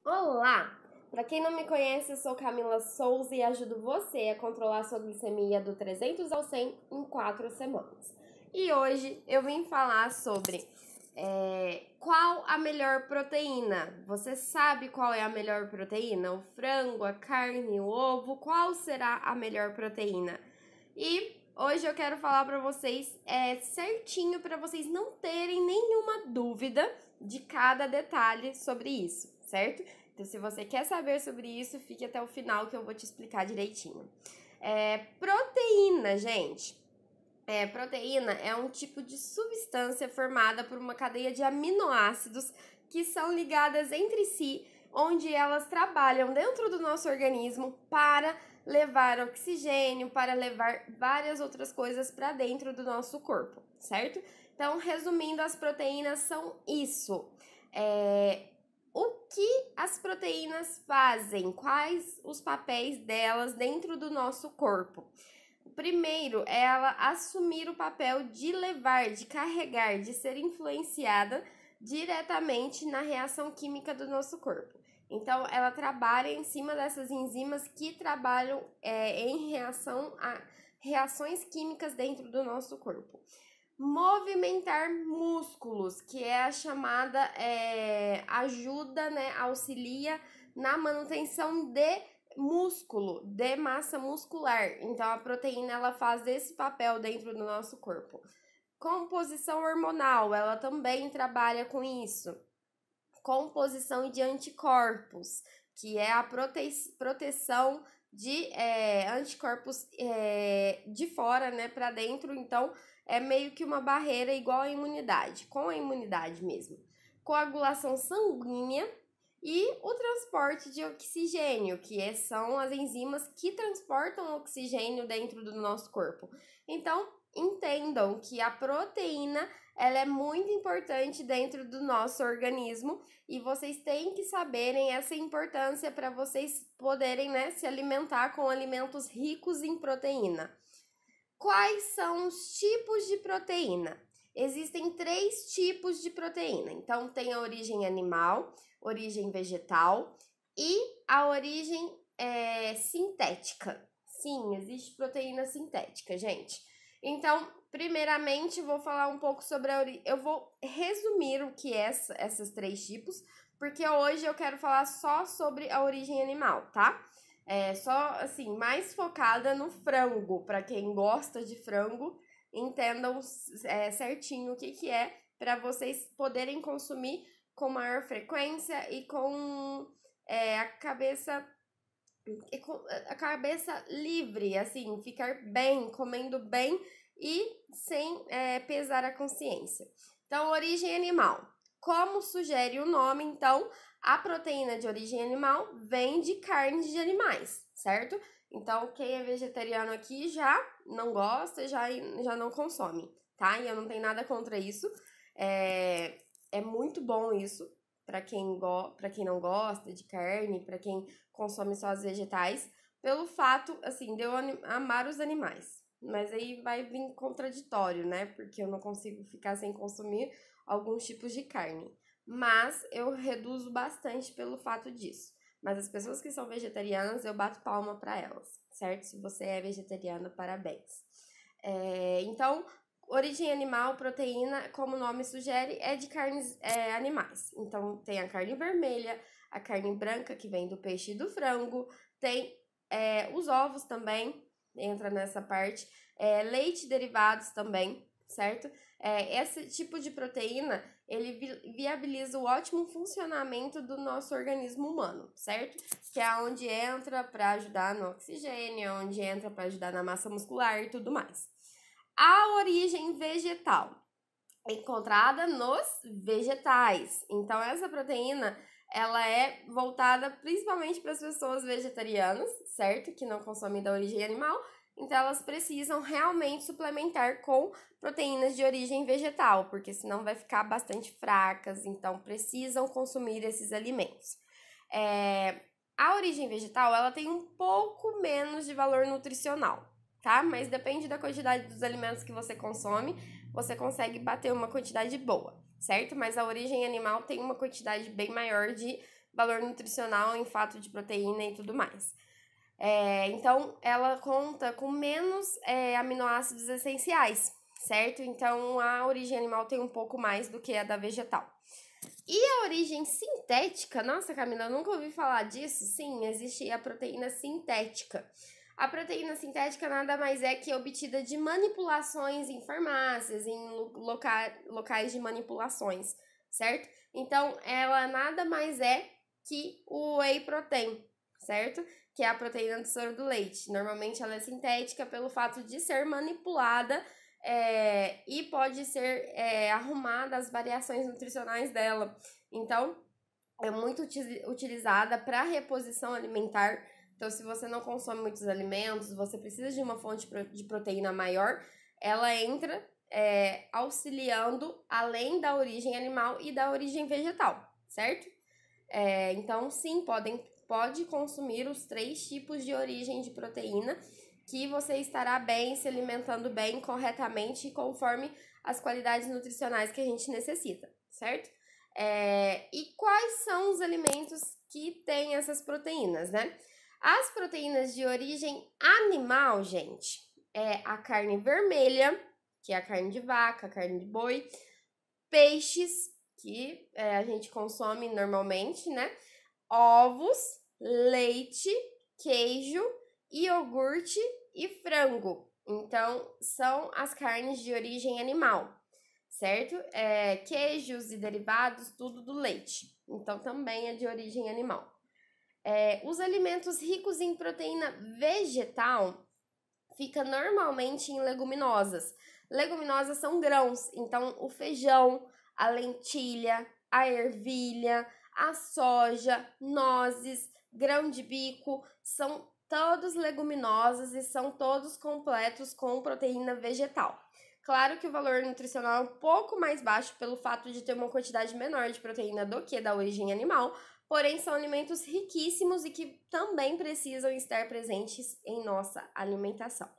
Olá! Para quem não me conhece, eu sou Camila Souza e ajudo você a controlar sua glicemia do 300 ao 100 em 4 semanas. E hoje eu vim falar sobre qual a melhor proteína. Você sabe qual é a melhor proteína? O frango, a carne, o ovo? Qual será a melhor proteína? E hoje eu quero falar para vocês certinho para vocês não terem nenhuma dúvida de cada detalhe sobre isso, certo? Então, se você quer saber sobre isso, fique até o final que eu vou te explicar direitinho. Proteína, gente. Proteína é um tipo de substância formada por uma cadeia de aminoácidos que são ligadas entre si, onde elas trabalham dentro do nosso organismo para levar oxigênio, para levar várias outras coisas para dentro do nosso corpo, certo? Então, resumindo, as proteínas são isso. O que as proteínas fazem? Quais os papéis delas dentro do nosso corpo? O primeiro é ela assumir o papel de levar, de carregar, de ser influenciada diretamente na reação química do nosso corpo. Então, ela trabalha em cima dessas enzimas que trabalham em reação a reações químicas dentro do nosso corpo. Movimentar músculos, que é a chamada ajuda, né, auxilia na manutenção de músculo, de massa muscular. Então, a proteína ela faz esse papel dentro do nosso corpo. Composição hormonal, ela também trabalha com isso. Composição de anticorpos, que é a proteção de anticorpos de fora, né, para dentro. Então, é meio que uma barreira igual à imunidade, com a imunidade mesmo. Coagulação sanguínea e o transporte de oxigênio, que são as enzimas que transportam oxigênio dentro do nosso corpo. Então, entendam que a proteína ela é muito importante dentro do nosso organismo e vocês têm que saberem essa importância para vocês poderem, né, se alimentar com alimentos ricos em proteína. Quais são os tipos de proteína? Existem 3 tipos de proteína. Então, tem a origem animal, origem vegetal e a origem sintética. Sim, existe proteína sintética, gente. Então, primeiramente, vou falar um pouco sobre eu vou resumir o que é esses 3 tipos, porque hoje eu quero falar só sobre a origem animal, tá? Só assim, mais focada no frango, para quem gosta de frango, entendam certinho o que é, para vocês poderem consumir com maior frequência e com a cabeça livre, assim, ficar bem, comendo bem e sem pesar a consciência. Então, origem animal. Como sugere o nome, então, a proteína de origem animal vem de carnes de animais, certo? Então, quem é vegetariano aqui já não gosta, já não consome, tá? E eu não tenho nada contra isso. É muito bom isso para quem não gosta de carne, para quem consome só os vegetais, pelo fato, assim, de eu amar os animais. Mas aí vai vir contraditório, né? Porque eu não consigo ficar sem consumir alguns tipos de carne. Mas eu reduzo bastante pelo fato disso. Mas as pessoas que são vegetarianas, eu bato palma para elas, certo? Se você é vegetariano, parabéns. Então, origem animal, proteína, como o nome sugere, é de carnes animais. Então, tem a carne vermelha, a carne branca, que vem do peixe e do frango, tem os ovos também, entra nessa parte, leite derivados também, certo? Esse tipo de proteína, ele viabiliza o ótimo funcionamento do nosso organismo humano, certo? Que é onde entra para ajudar no oxigênio, onde entra para ajudar na massa muscular e tudo mais. A origem vegetal, encontrada nos vegetais. Então, essa proteína, ela é voltada principalmente para as pessoas vegetarianas, certo? Que não consomem da origem animal. Então, elas precisam realmente suplementar com proteínas de origem vegetal, porque senão vai ficar bastante fracas. Então, precisam consumir esses alimentos. A origem vegetal, ela tem um pouco menos de valor nutricional, tá? Mas depende da quantidade dos alimentos que você consome, você consegue bater uma quantidade boa, certo? Mas a origem animal tem uma quantidade bem maior de valor nutricional em fato de proteína e tudo mais. Então, ela conta com menos aminoácidos essenciais, certo? Então, a origem animal tem um pouco mais do que a da vegetal. E a origem sintética, nossa, Camila, eu nunca ouvi falar disso. Sim, existe a proteína sintética. A proteína sintética nada mais é que obtida de manipulações em farmácias, em locais de manipulações, certo? Então, ela nada mais é que o whey protein, certo? Que é a proteína do soro do leite. Normalmente ela é sintética pelo fato de ser manipulada e pode ser arrumada as variações nutricionais dela. Então, é muito utilizada para reposição alimentar. Então, se você não consome muitos alimentos, você precisa de uma fonte de proteína maior, ela entra auxiliando além da origem animal e da origem vegetal, certo? Então, sim, pode consumir os 3 tipos de origem de proteína, que você estará bem, se alimentando bem, corretamente, conforme as qualidades nutricionais que a gente necessita, certo? E quais são os alimentos que têm essas proteínas, né? As proteínas de origem animal, gente, é a carne vermelha, que é a carne de vaca, a carne de boi, peixes, que a gente consome normalmente, né? Ovos, leite, queijo, iogurte e frango. Então, são as carnes de origem animal, certo? Queijos e derivados, tudo do leite. Então, também é de origem animal. Os alimentos ricos em proteína vegetal fica normalmente em leguminosas. Leguminosas são grãos, então o feijão, a lentilha, a ervilha, a soja, nozes, grão de bico, são todos leguminosas e são todos completos com proteína vegetal. Claro que o valor nutricional é um pouco mais baixo pelo fato de ter uma quantidade menor de proteína do que da origem animal, porém são alimentos riquíssimos e que também precisam estar presentes em nossa alimentação.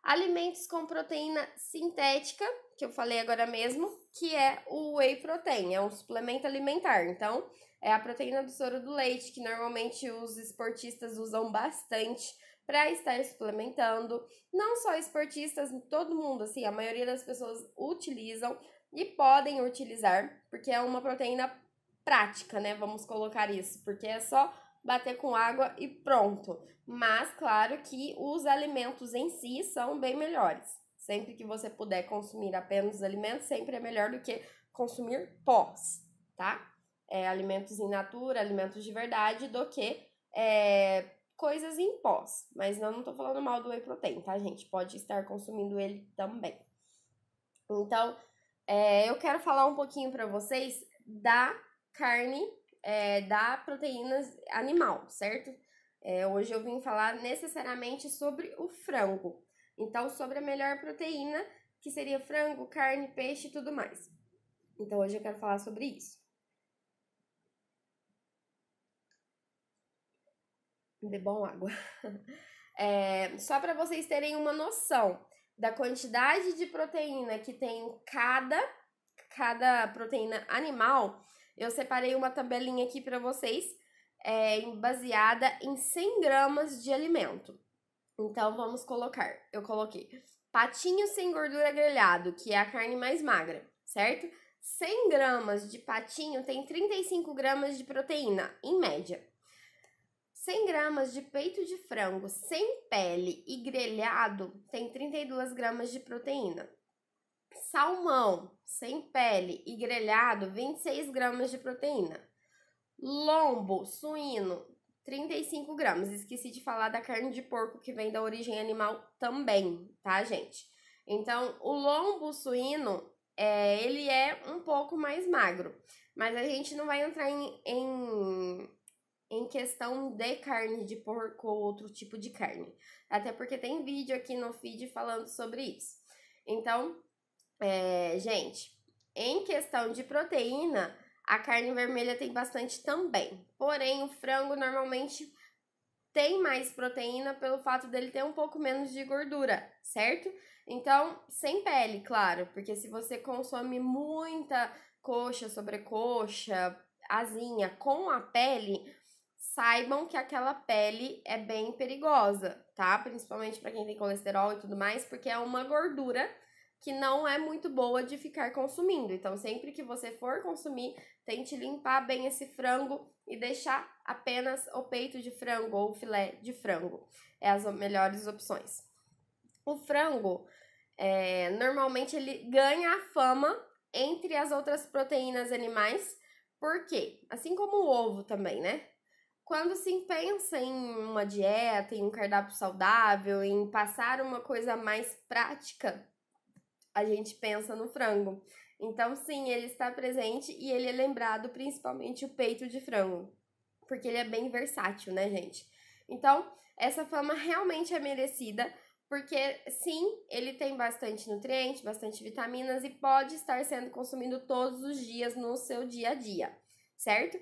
Alimentos com proteína sintética, que eu falei agora mesmo, que é o whey protein, é um suplemento alimentar. Então, é a proteína do soro do leite, que normalmente os esportistas usam bastante para estar suplementando. Não só esportistas, todo mundo, assim, a maioria das pessoas utilizam e podem utilizar, porque é uma proteína prática, né? Vamos colocar isso, porque é só bater com água e pronto. Mas, claro que os alimentos em si são bem melhores. Sempre que você puder consumir apenas os alimentos, sempre é melhor do que consumir pós, tá? Alimentos in natura, alimentos de verdade, do que coisas em pós. Mas eu não tô falando mal do whey protein, tá, gente? Pode estar consumindo ele também. Então, eu quero falar um pouquinho para vocês da carne, da proteína animal, certo? Hoje eu vim falar necessariamente sobre o frango. Então, sobre a melhor proteína, que seria frango, carne, peixe e tudo mais. Então, hoje eu quero falar sobre isso. Bebam água. Só para vocês terem uma noção da quantidade de proteína que tem cada proteína animal, eu separei uma tabelinha aqui para vocês, baseada em 100 gramas de alimento. Então, vamos colocar. Eu coloquei patinho sem gordura grelhado, que é a carne mais magra, certo? 100 gramas de patinho tem 35 gramas de proteína, em média. 100 gramas de peito de frango sem pele e grelhado tem 32 gramas de proteína. Salmão sem pele e grelhado, 26 gramas de proteína. Lombo suíno, 35 gramas. Esqueci de falar da carne de porco que vem da origem animal também, tá, gente? Então, o lombo suíno, ele é um pouco mais magro. Mas a gente não vai entrar em questão de carne de porco ou outro tipo de carne. Até porque tem vídeo aqui no feed falando sobre isso. Então, gente, em questão de proteína, a carne vermelha tem bastante também. Porém, o frango normalmente tem mais proteína pelo fato dele ter um pouco menos de gordura, certo? Então, sem pele, claro, porque se você consome muita coxa, sobrecoxa, asinha com a pele, saibam que aquela pele é bem perigosa, tá? Principalmente para quem tem colesterol e tudo mais, porque é uma gordura que não é muito boa de ficar consumindo. Então, sempre que você for consumir, tente limpar bem esse frango e deixar apenas o peito de frango ou o filé de frango. É as melhores opções. O frango, normalmente, ele ganha a fama entre as outras proteínas animais, porque, assim como o ovo também, né? Quando se pensa em uma dieta, em um cardápio saudável, em passar uma coisa mais prática, a gente pensa no frango. Então, sim, ele está presente e ele é lembrado principalmente o peito de frango, porque ele é bem versátil, né, gente? Então, essa fama realmente é merecida, porque sim, ele tem bastante nutriente, bastante vitaminas e pode estar sendo consumido todos os dias no seu dia a dia, certo?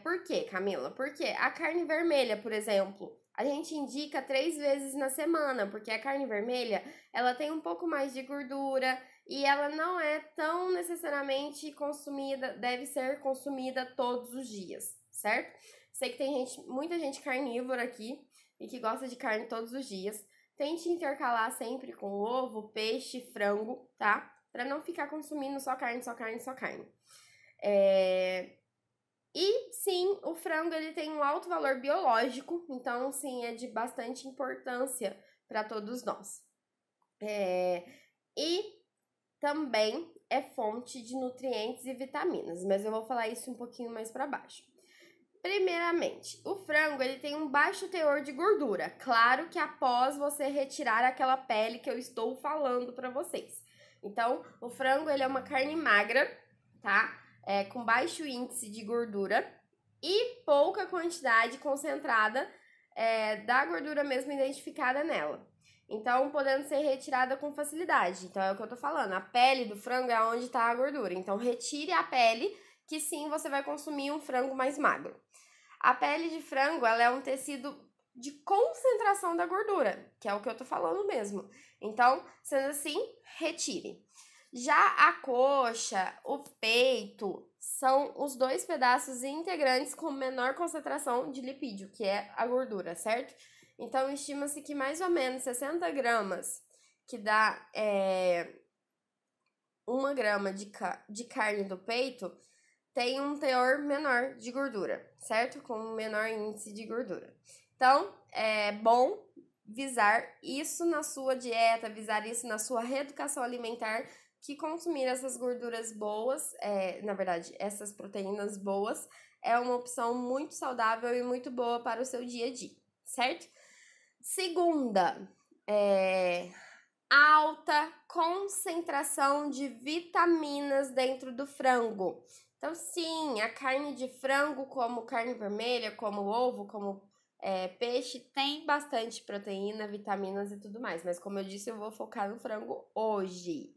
Por quê, Camila? Porque a carne vermelha, por exemplo, a gente indica 3 vezes na semana, porque a carne vermelha, ela tem um pouco mais de gordura e ela não é tão necessariamente consumida, deve ser consumida todos os dias, certo? Sei que tem muita gente carnívora aqui e que gosta de carne todos os dias. Tente intercalar sempre com ovo, peixe, frango, tá? Pra não ficar consumindo só carne, só carne, só carne. E sim, o frango ele tem um alto valor biológico, então sim, é de bastante importância para todos nós. E também é fonte de nutrientes e vitaminas, mas eu vou falar isso um pouquinho mais para baixo. Primeiramente, o frango ele tem um baixo teor de gordura, claro que após você retirar aquela pele que eu estou falando para vocês. Então, o frango ele é uma carne magra, tá? Com baixo índice de gordura e pouca quantidade concentrada da gordura mesmo identificada nela. Então, podendo ser retirada com facilidade. Então, é o que eu tô falando. A pele do frango é onde tá a gordura. Então, retire a pele, que sim, você vai consumir um frango mais magro. A pele de frango, ela é um tecido de concentração da gordura, que é o que eu tô falando mesmo. Então, sendo assim, retire. Já a coxa, o peito, são os 2 pedaços integrantes com menor concentração de lipídio, que é a gordura, certo? Então, estima-se que mais ou menos 60 gramas, que dá 1 grama de carne do peito, tem um teor menor de gordura, certo? Com um menor índice de gordura. Então, é bom visar isso na sua dieta, visar isso na sua reeducação alimentar, que consumir essas gorduras boas, na verdade, essas proteínas boas, é uma opção muito saudável e muito boa para o seu dia a dia, certo? Segunda, alta concentração de vitaminas dentro do frango. Então, sim, a carne de frango, como carne vermelha, como ovo, como peixe, tem bastante proteína, vitaminas e tudo mais. Mas, como eu disse, eu vou focar no frango hoje.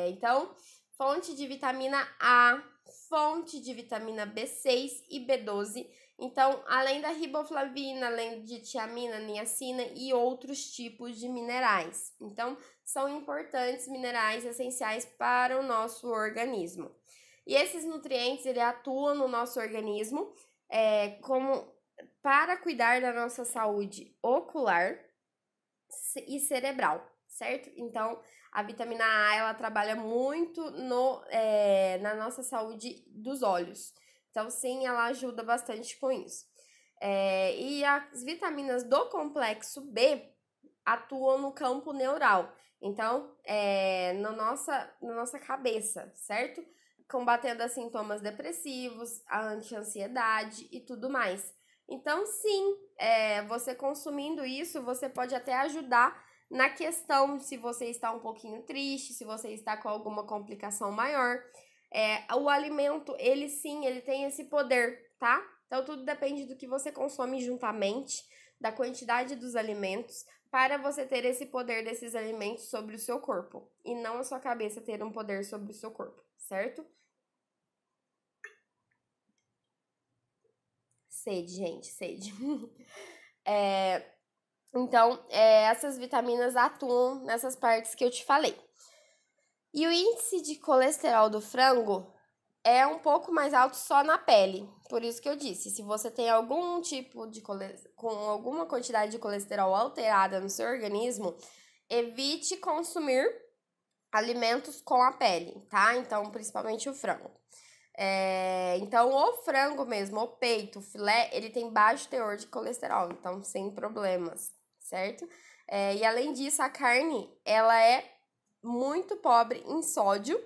Então, fonte de vitamina A, fonte de vitamina B6 e B12. Então, além da riboflavina, além de tiamina, niacina e outros tipos de minerais. Então, são importantes minerais essenciais para o nosso organismo. E esses nutrientes, ele atuam no nosso organismo como para cuidar da nossa saúde ocular e cerebral, certo? Então, a vitamina A, ela trabalha muito na nossa saúde dos olhos. Então, sim, ela ajuda bastante com isso. E as vitaminas do complexo B atuam no campo neural. Então, na nossa cabeça, certo? Combatendo os sintomas depressivos, a anti-ansiedade e tudo mais. Então, sim, você consumindo isso, você pode até ajudar na questão se você está um pouquinho triste, se você está com alguma complicação maior. O alimento, ele tem esse poder, tá? Então, tudo depende do que você consome juntamente, da quantidade dos alimentos, para você ter esse poder desses alimentos sobre o seu corpo. E não a sua cabeça ter um poder sobre o seu corpo, certo? Sede, gente, sede. Então, essas vitaminas atuam nessas partes que eu te falei. E o índice de colesterol do frango é um pouco mais alto só na pele. Por isso que eu disse, se você tem algum tipo de com alguma quantidade de colesterol alterada no seu organismo, evite consumir alimentos com a pele, tá? Então, principalmente o frango. Então, o frango mesmo, o peito, o filé, ele tem baixo teor de colesterol, então sem problemas, certo? E além disso, a carne, ela é muito pobre em sódio,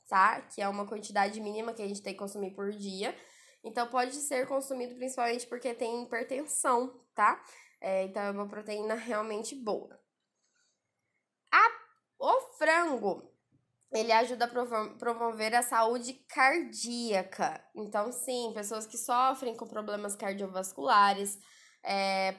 tá? Que é uma quantidade mínima que a gente tem que consumir por dia. Então, pode ser consumido principalmente porque tem hipertensão, tá? Então, é uma proteína realmente boa. O frango, ele ajuda a promover a saúde cardíaca. Então, sim, pessoas que sofrem com problemas cardiovasculares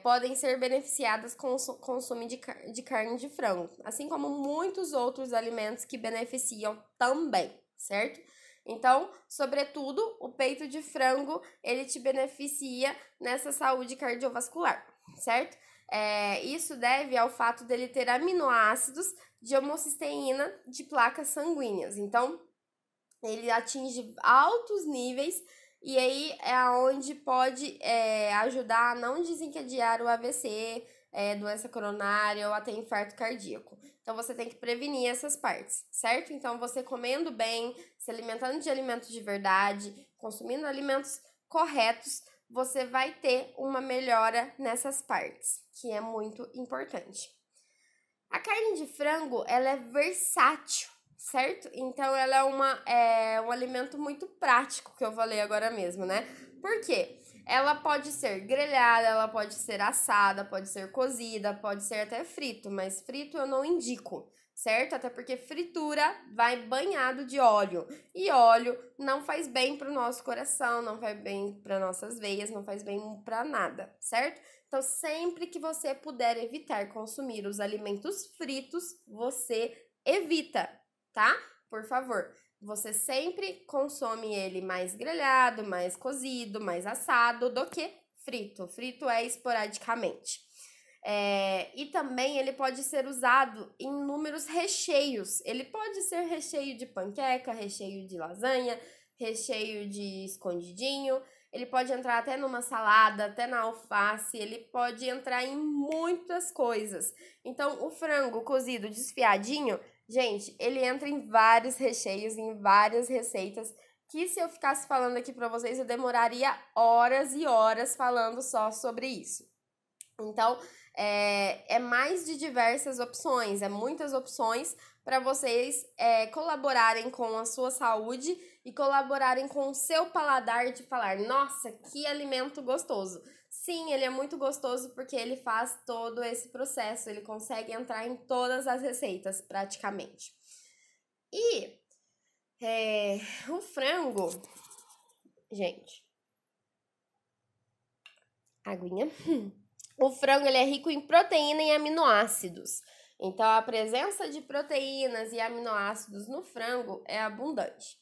podem ser beneficiadas com o consumo de carne de frango, assim como muitos outros alimentos que beneficiam também, certo? Então, sobretudo, o peito de frango, ele te beneficia nessa saúde cardiovascular, certo? Isso deve ao fato dele ter aminoácidos de homocisteína de placas sanguíneas. Então, ele atinge altos níveis e aí é onde pode ajudar a não desencadear o AVC, doença coronária ou até infarto cardíaco. Então, você tem que prevenir essas partes, certo? Então, você comendo bem, se alimentando de alimentos de verdade, consumindo alimentos corretos, você vai ter uma melhora nessas partes, que é muito importante. A carne de frango, ela é versátil, certo? Então, ela é um alimento muito prático, que eu falei agora mesmo, né? Por quê? Ela pode ser grelhada, ela pode ser assada, pode ser cozida, pode ser até frito, mas frito eu não indico, certo? Até porque fritura vai banhado de óleo. E óleo não faz bem para o nosso coração, não faz bem para nossas veias, não faz bem para nada, certo? Então, sempre que você puder evitar consumir os alimentos fritos, você evita, tá? Por favor. Você sempre consome ele mais grelhado, mais cozido, mais assado do que frito. Frito é esporadicamente. E também ele pode ser usado em inúmeros recheios. Ele pode ser recheio de panqueca, recheio de lasanha, recheio de escondidinho. Ele pode entrar até numa salada, até na alface. Ele pode entrar em muitas coisas. Então, o frango cozido desfiadinho, gente, ele entra em vários recheios, em várias receitas. Que se eu ficasse falando aqui para vocês, eu demoraria horas e horas falando só sobre isso. Então, é mais de diversas opções, muitas opções para vocês colaborarem com a sua saúde e colaborarem com o seu paladar de falar, nossa, que alimento gostoso. Sim, ele é muito gostoso porque ele faz todo esse processo, ele consegue entrar em todas as receitas praticamente. E o frango, gente, aguinha. O frango ele é rico em proteína e aminoácidos. Então, a presença de proteínas e aminoácidos no frango é abundante.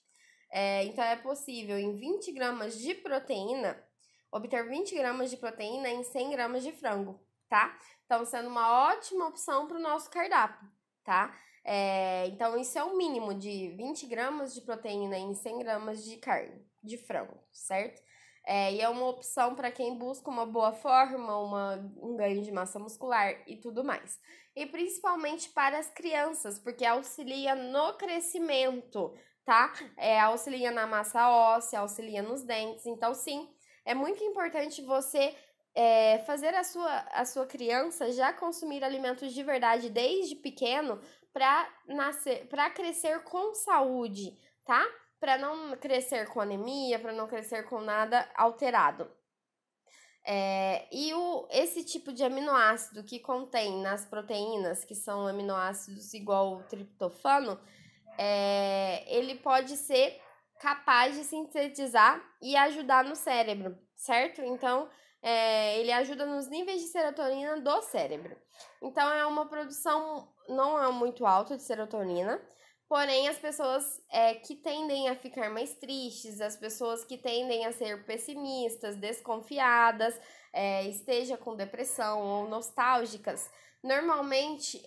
Então, é possível em 20 gramas de proteína, obter 20 gramas de proteína em 100 gramas de frango, tá? Então, sendo uma ótima opção para o nosso cardápio, tá? Então, isso é o mínimo de 20 gramas de proteína em 100 gramas de carne, de frango, certo? E é uma opção para quem busca uma boa forma, um ganho de massa muscular e tudo mais. E principalmente para as crianças, porque auxilia no crescimento, tá? Auxilia na massa óssea, auxilia nos dentes. Então, sim, é muito importante você fazer a sua criança já consumir alimentos de verdade desde pequeno para crescer com saúde, tá? Para não crescer com anemia, para não crescer com nada alterado. Esse tipo de aminoácido que contém nas proteínas, que são aminoácidos igual o triptofano, ele pode ser capaz de sintetizar e ajudar no cérebro, certo? Então, ele ajuda nos níveis de serotonina do cérebro. Então, é uma produção não é muito alta de serotonina, porém, as pessoas que tendem a ficar mais tristes, as pessoas que tendem a ser pessimistas, desconfiadas, esteja com depressão ou nostálgicas, normalmente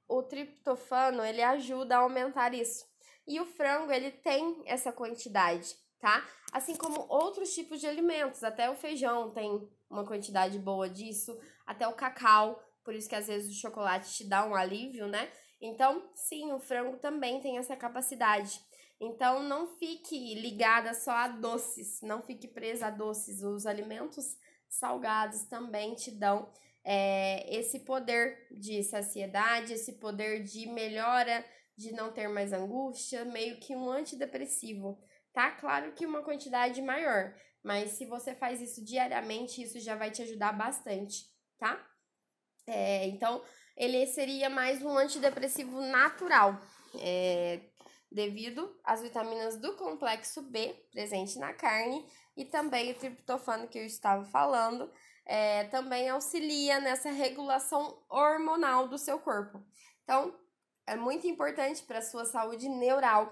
o triptofano ele ajuda a aumentar isso. e o frango, ele tem essa quantidade, tá? Assim como outros tipos de alimentos, até o feijão tem uma quantidade boa disso, até o cacau, por isso que às vezes o chocolate te dá um alívio, né? Então, sim, o frango também tem essa capacidade. Então, não fique ligada só a doces, não fique presa a doces. Os alimentos salgados também te dão esse poder de saciedade, esse poder de melhora, de não ter mais angústia, meio que um antidepressivo, tá? Claro que uma quantidade maior, mas se você faz isso diariamente, isso já vai te ajudar bastante, tá? Então, ele seria mais um antidepressivo natural, devido às vitaminas do complexo B presente na carne e também o triptofano que eu estava falando, também auxilia nessa regulação hormonal do seu corpo. Então, é muito importante para a sua saúde neural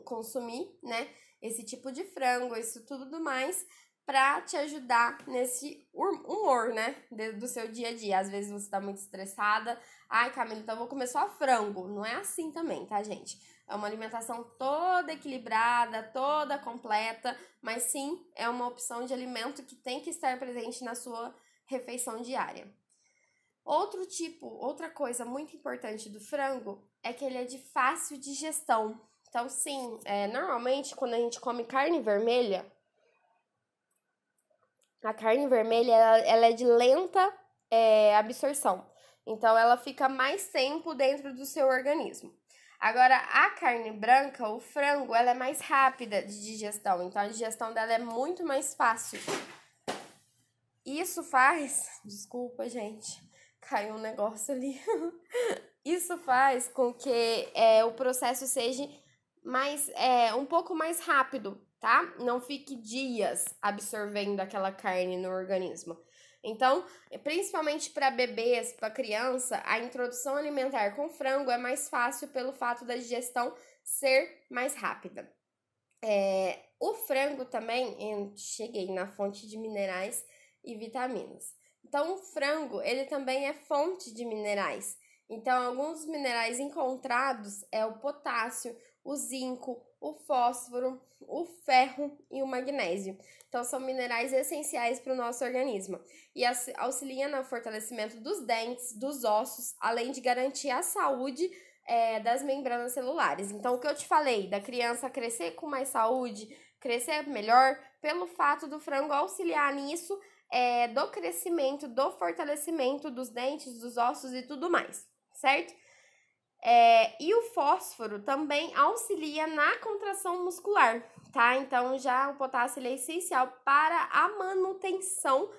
consumir, né, esse tipo de frango, isso tudo mais, para te ajudar nesse humor, né, do seu dia a dia. Às vezes você tá muito estressada, ai, Camila, então eu vou comer só frango. Não é assim também, tá, gente? É uma alimentação toda equilibrada, toda completa, mas sim, é uma opção de alimento que tem que estar presente na sua refeição diária. Outra coisa muito importante do frango é que ele é de fácil digestão. Então, sim, normalmente quando a gente come carne vermelha, a carne vermelha ela é de lenta absorção. Então, ela fica mais tempo dentro do seu organismo. Agora, a carne branca, o frango, ela é mais rápida de digestão. Então, a digestão dela é muito mais fácil. Isso faz... Desculpa, gente. Caiu um negócio ali. Isso faz com que o processo seja um pouco mais rápido, tá? Não fique dias absorvendo aquela carne no organismo. Então, principalmente para bebês, para criança, a introdução alimentar com frango é mais fácil pelo fato da digestão ser mais rápida. O frango também, cheguei na fonte de minerais e vitaminas. Então, o frango, ele também é fonte de minerais. Então, alguns minerais encontrados é o potássio, o zinco, o fósforo, o ferro e o magnésio. Então, são minerais essenciais para o nosso organismo e auxiliam no fortalecimento dos dentes, dos ossos, além de garantir a saúde das membranas celulares. Então, o que eu te falei, da criança crescer com mais saúde, crescer melhor, pelo fato do frango auxiliar nisso, do crescimento, do fortalecimento dos dentes, dos ossos e tudo mais, certo? E o fósforo também auxilia na contração muscular, tá? Então, já o potássio ele é essencial para a manutenção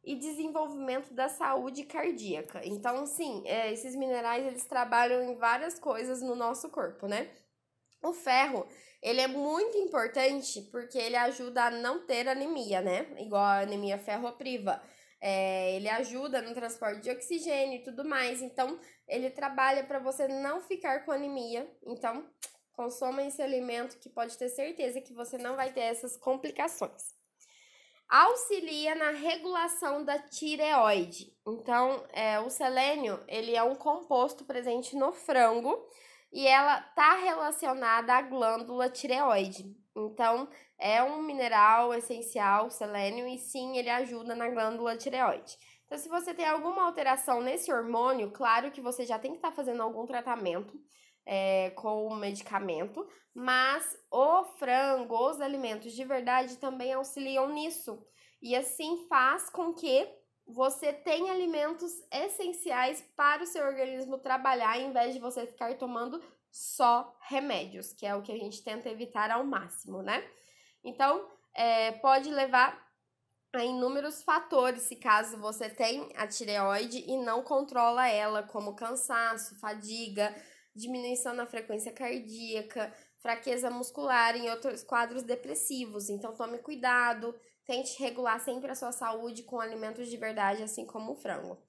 e desenvolvimento da saúde cardíaca. Então, sim, esses minerais, eles trabalham em várias coisas no nosso corpo, né? O ferro, ele é muito importante porque ele ajuda a não ter anemia, né? Igual a anemia ferropriva. Ele ajuda no transporte de oxigênio e tudo mais. Então, ele trabalha para você não ficar com anemia. Então, consoma esse alimento que pode ter certeza que você não vai ter essas complicações. Auxilia na regulação da tireoide. Então, o selênio, ele é um composto presente no frango e ela está relacionada à glândula tireoide. Então, é um mineral essencial, selênio, e sim, ele ajuda na glândula tireoide. Então, se você tem alguma alteração nesse hormônio, claro que você já tem que estar fazendo algum tratamento com o medicamento, mas o frango, os alimentos de verdade também auxiliam nisso. E assim faz com que você tenha alimentos essenciais para o seu organismo trabalhar, em vez de você ficar tomando só remédios, que é o que a gente tenta evitar ao máximo, né? Então, pode levar a inúmeros fatores, se caso você tem a tireoide e não controla ela, como cansaço, fadiga, diminuição na frequência cardíaca, fraqueza muscular e outros quadros depressivos. Então, tome cuidado, tente regular sempre a sua saúde com alimentos de verdade, assim como o frango.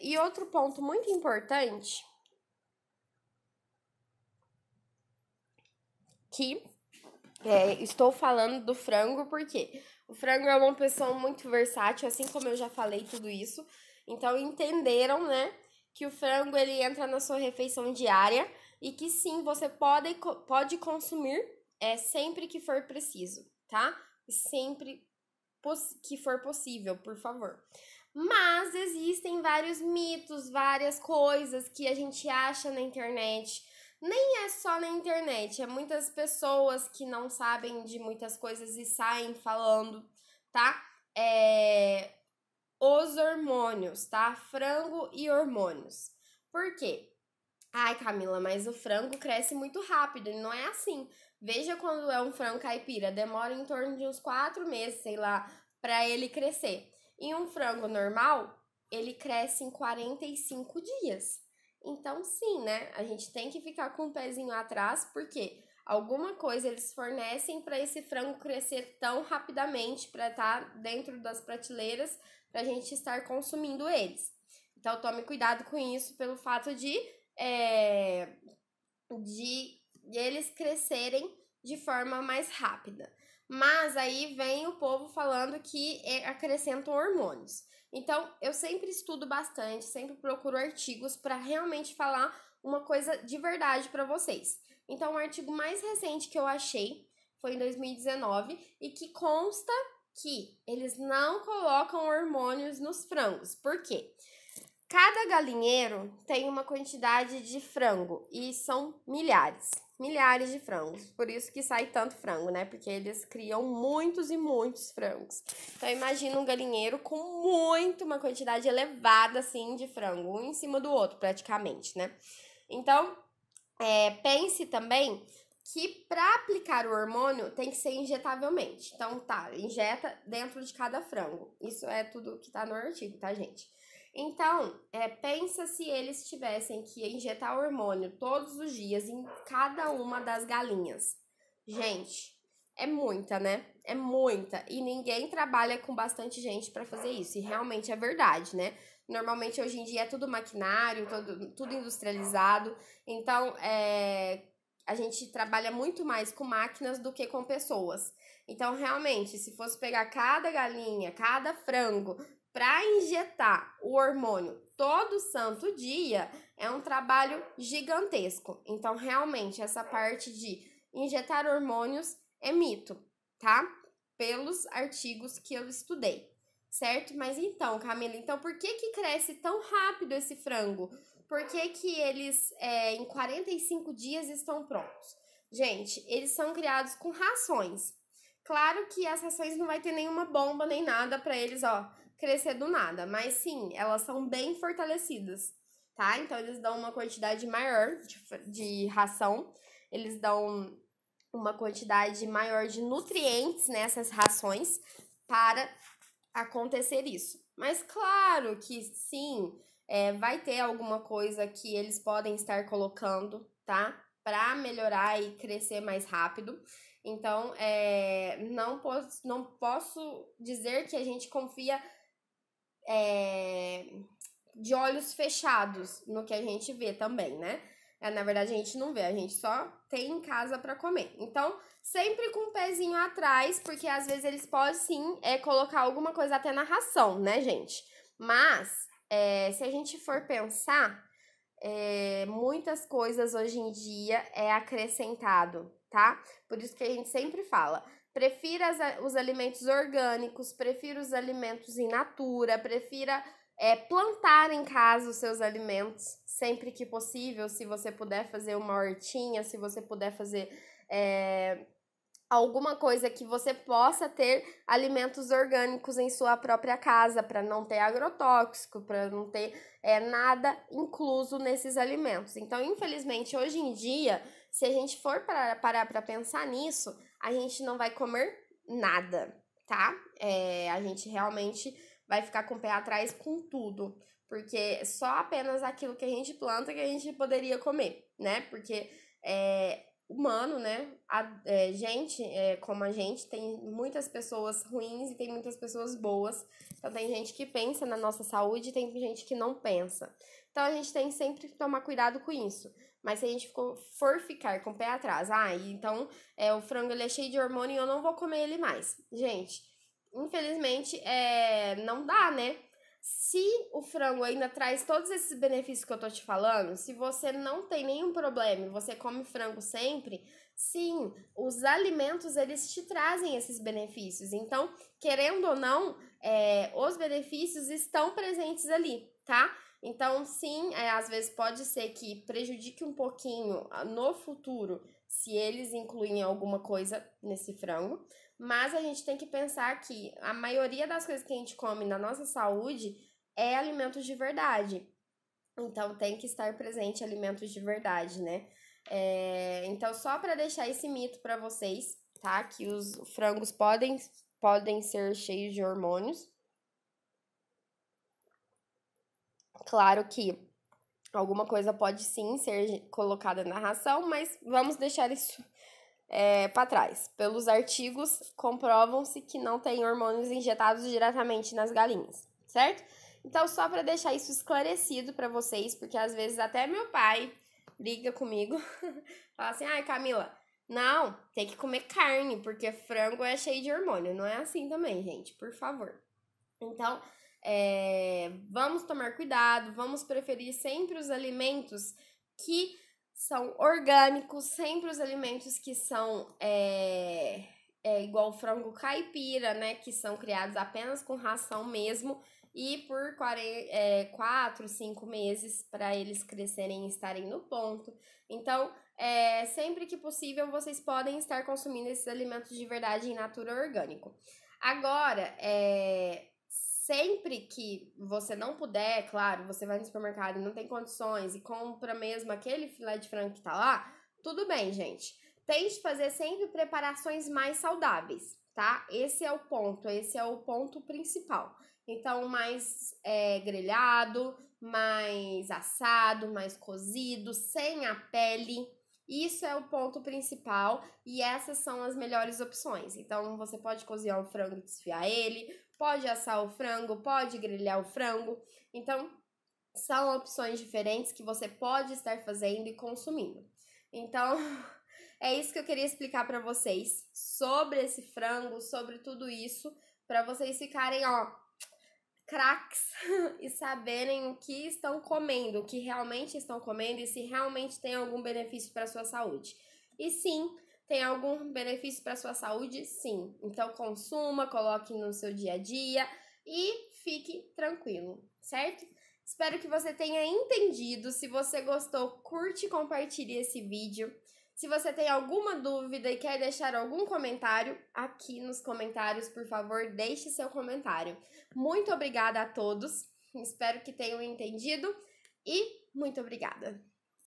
E outro ponto muito importante, que estou falando do frango porque o frango é uma opção muito versátil, assim como eu já falei tudo isso. Então, entenderam, né, que o frango ele entra na sua refeição diária e que sim, você pode consumir sempre que for preciso, tá? Sempre que for possível, por favor. Mas existem vários mitos, várias coisas que a gente acha na internet. Nem é só na internet, é muitas pessoas que não sabem de muitas coisas e saem falando, tá? Os hormônios, tá? Frango e hormônios. Por quê? Ai, Camila, mas o frango cresce muito rápido, e não é assim. Veja quando é um frango caipira, demora em torno de uns 4 meses, sei lá, para ele crescer. E um frango normal, ele cresce em 45 dias. Então, sim, né? A gente tem que ficar com o pezinho atrás, porque alguma coisa eles fornecem para esse frango crescer tão rapidamente, para estar dentro das prateleiras, para a gente estar consumindo eles. Então, tome cuidado com isso, pelo fato de eles crescerem de forma mais rápida. Mas aí vem o povo falando que acrescentam hormônios. Então, eu sempre estudo bastante, sempre procuro artigos para realmente falar uma coisa de verdade para vocês. Então, o artigo mais recente que eu achei foi em 2019 e que consta que eles não colocam hormônios nos frangos. Por quê? Cada galinheiro tem uma quantidade de frango e são milhares de frangos. Por isso que sai tanto frango, né? Porque eles criam muitos e muitos frangos. Então imagina um galinheiro com uma quantidade elevada assim de frango, um em cima do outro praticamente, né? Então, pense também que para aplicar o hormônio tem que ser injetavelmente. Então, tá, injeta dentro de cada frango. Isso é tudo que tá no artigo, tá, gente? Então, pensa se eles tivessem que injetar hormônio todos os dias em cada uma das galinhas. Gente, é muita, né? É muita. E ninguém trabalha com bastante gente para fazer isso. E realmente é verdade, né? Normalmente hoje em dia é tudo maquinário, tudo industrializado. Então, a gente trabalha muito mais com máquinas do que com pessoas. Então, realmente, se fosse pegar cada galinha, cada frango, para injetar o hormônio todo santo dia, é um trabalho gigantesco. Então, realmente, essa parte de injetar hormônios é mito, tá? Pelos artigos que eu estudei, certo? Mas então, Camila, então por que cresce tão rápido esse frango? Por que eles, em 45 dias, estão prontos? Gente, eles são criados com rações. Claro que as rações não vai ter nenhuma bomba nem nada para eles, crescer do nada. Mas sim, elas são bem fortalecidas, tá? Então, eles dão uma quantidade maior de ração. Eles dão uma quantidade maior de nutrientes nessas rações para acontecer isso. Mas claro que sim, vai ter alguma coisa que eles podem estar colocando, tá? Para melhorar e crescer mais rápido. Então, não posso dizer que a gente confia de olhos fechados no que a gente vê também, né? Na verdade, a gente não vê, a gente só tem em casa para comer. Então, sempre com o pezinho atrás, porque às vezes eles podem sim colocar alguma coisa até na ração, né, gente? Mas, se a gente for pensar, muitas coisas hoje em dia é acrescentado, tá? Por isso que a gente sempre fala, prefira os alimentos orgânicos, prefira os alimentos in natura, prefira plantar em casa os seus alimentos sempre que possível, se você puder fazer uma hortinha, se você puder fazer alguma coisa que você possa ter alimentos orgânicos em sua própria casa, para não ter agrotóxico, para não ter nada incluso nesses alimentos. Então, infelizmente, hoje em dia, se a gente for parar para pensar nisso, a gente não vai comer nada, tá? A gente realmente vai ficar com o pé atrás com tudo, porque só apenas aquilo que a gente planta que a gente poderia comer, né? Porque humano, né? Gente como a gente, tem muitas pessoas ruins e tem muitas pessoas boas. Então, tem gente que pensa na nossa saúde e tem gente que não pensa. Então, a gente tem sempre que tomar cuidado com isso. Mas se a gente for ficar com o pé atrás, então o frango ele é cheio de hormônio e eu não vou comer ele mais. Gente, infelizmente, não dá, né? Se o frango ainda traz todos esses benefícios que eu tô te falando, se você não tem nenhum problema e você come frango sempre, sim, os alimentos eles te trazem esses benefícios. Então, querendo ou não, os benefícios estão presentes ali, tá? Então, sim, às vezes pode ser que prejudique um pouquinho no futuro se eles incluírem alguma coisa nesse frango. Mas a gente tem que pensar que a maioria das coisas que a gente come na nossa saúde é alimentos de verdade. Então tem que estar presente alimentos de verdade, né? Então, só para deixar esse mito para vocês, tá? Que os frangos podem ser cheios de hormônios. Claro que alguma coisa pode sim ser colocada na ração, mas vamos deixar isso para trás. Pelos artigos, comprovam-se que não tem hormônios injetados diretamente nas galinhas, certo? Então, só para deixar isso esclarecido para vocês, porque às vezes até meu pai briga comigo, fala assim: ai, Camila, não, tem que comer carne, porque frango é cheio de hormônio. Não é assim também, gente, por favor. Então, vamos tomar cuidado, vamos preferir sempre os alimentos que são orgânicos, sempre os alimentos que são igual o frango caipira, né? Que são criados apenas com ração mesmo e por 4, 5 meses para eles crescerem e estarem no ponto. Então, sempre que possível, vocês podem estar consumindo esses alimentos de verdade em natura orgânico. Agora, sempre que você não puder, claro, você vai no supermercado e não tem condições e compra mesmo aquele filé de frango que tá lá, tudo bem, gente. Tente fazer sempre preparações mais saudáveis, tá? Esse é o ponto principal. Então, mais grelhado, mais assado, mais cozido, sem a pele. Isso é o ponto principal e essas são as melhores opções. Então, você pode cozinhar o frango e desfiar ele, pode assar o frango, pode grelhar o frango. Então, são opções diferentes que você pode estar fazendo e consumindo. Então, é isso que eu queria explicar para vocês sobre esse frango, sobre tudo isso, para vocês ficarem, ó, craques e saberem o que estão comendo, o que realmente estão comendo e se realmente tem algum benefício para sua saúde. E sim, tem algum benefício para sua saúde? Sim. Então consuma, coloque no seu dia a dia e fique tranquilo, certo? Espero que você tenha entendido. Se você gostou, curte e compartilhe esse vídeo. Se você tem alguma dúvida e quer deixar algum comentário, aqui nos comentários, por favor, deixe seu comentário. Muito obrigada a todos, espero que tenham entendido e muito obrigada!